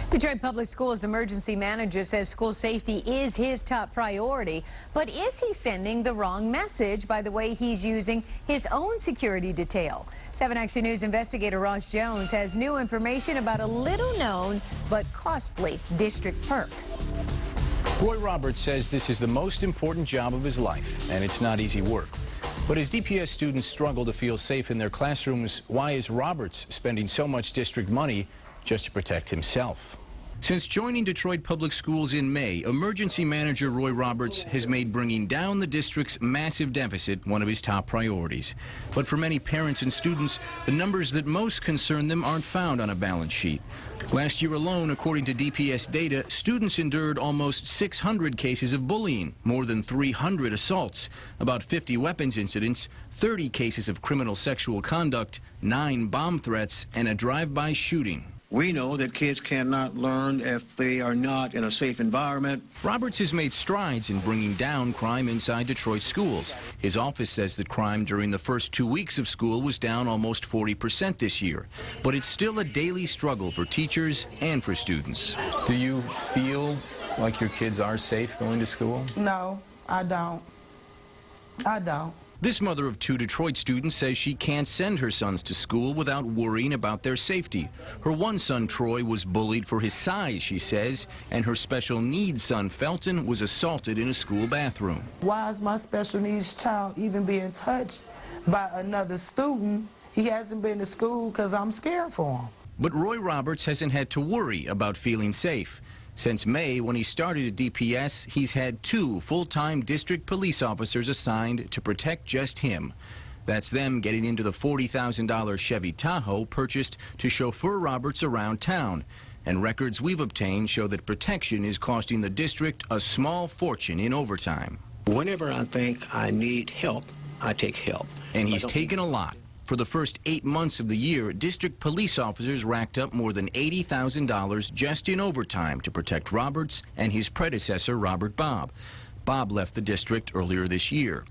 Detroit Public Schools emergency manager says school safety is his top priority, but is he sending the wrong message by the way he's using his own security detail? 7 Action News investigator Ross Jones has new information about a little-known but costly district perk. Roy Roberts says this is the most important job of his life, and it's not easy work. But as DPS students struggle to feel safe in their classrooms, why is Roberts spending so much district money just to protect himself? Since joining Detroit Public Schools in May, emergency manager Roy Roberts has made bringing down the district's massive deficit one of his top priorities. But for many parents and students, the numbers that most concern them aren't found on a balance sheet. Last year alone, according to DPS data, students endured almost 600 cases of bullying, more than 300 assaults, about 50 weapons incidents, 30 cases of criminal sexual conduct, 9 bomb threats, and a drive-by shooting. We know that kids cannot learn if they are not in a safe environment. Roberts has made strides in bringing down crime inside Detroit schools. His office says that crime during the first 2 weeks of school was down almost 40% this year. But it's still a daily struggle for teachers and for students. Do you feel like your kids are safe going to school? No, I don't. I don't. This mother of 2 Detroit students says she can't send her sons to school without worrying about their safety. Her one son, Troy, was bullied for his size, she says, and her special needs son, Felton, was assaulted in a school bathroom. Why is my special needs child even being touched by another student? He hasn't been to school because I'm scared for him. But Roy Roberts hasn't had to worry about feeling safe. Since May, when he started at DPS, he's had 2 full-time district police officers assigned to protect just him. That's them getting into the $40,000 Chevy Tahoe purchased to chauffeur Roberts around town. And records we've obtained show that protection is costing the district a small fortune in overtime. Whenever I think I need help, I take help. And he's taken a lot. For the first 8 months of the year, district police officers racked up more than $80,000 just in overtime to protect Roberts and his predecessor, Robert Bob. Bob left the district earlier this year.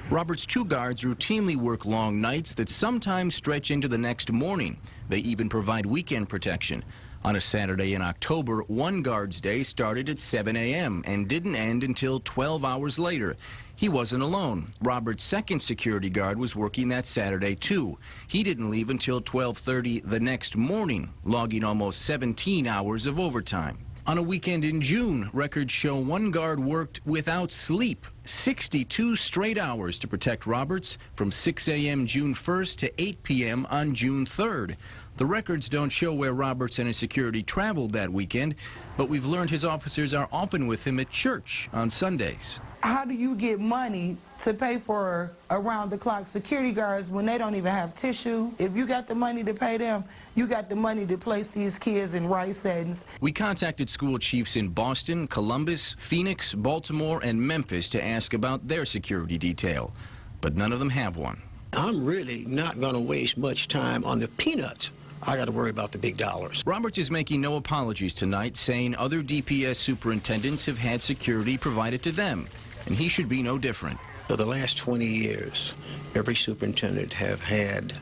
Roberts' 2 guards routinely work long nights that sometimes stretch into the next morning. They even provide weekend protection. On a Saturday in October, one guard's day started at 7 a.m. and didn't end until 12 hours later. He wasn't alone. Robert's second security guard was working that Saturday, too. He didn't leave until 12:30 the next morning, logging almost 17 hours of overtime. On a weekend in June, records show one guard worked without sleep 62 straight hours to protect Roberts from 6 a.m. June 1st to 8 p.m. on June 3rd. The records don't show where Roberts and his security traveled that weekend, but we've learned his officers are often with him at church on Sundays. How do you get money to pay for around-the-clock security guards when they don't even have tissue? If you got the money to pay them, you got the money to place these kids in right settings. We contacted school chiefs in Boston, Columbus, Phoenix, Baltimore, and Memphis to ask about their security detail, but none of them have one. I'm really not going to waste much time on the peanuts. I got to worry about the big dollars. Roberts is making no apologies tonight, saying other DPS superintendents have had security provided to them, and he should be no different. For the last 20 years, every superintendent have had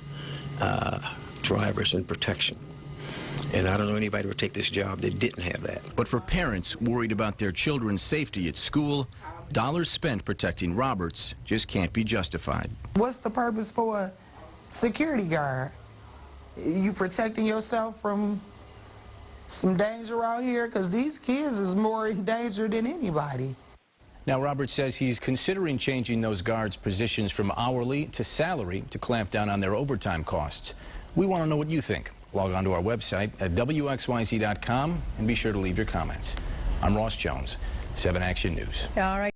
drivers and protection. And I don't know anybody who would take this job that didn't have that. But for parents worried about their children's safety at school, dollars spent protecting Roberts just can't be justified. What's the purpose for a security guard? You protecting yourself from some danger out here? Because these kids is more in danger than anybody. Now, Roberts says he's considering changing those guards' positions from hourly to salary to clamp down on their overtime costs. We want to know what you think. Log on to our website at WXYZ.com and be sure to leave your comments. I'm Ross Jones, 7 Action News. All right.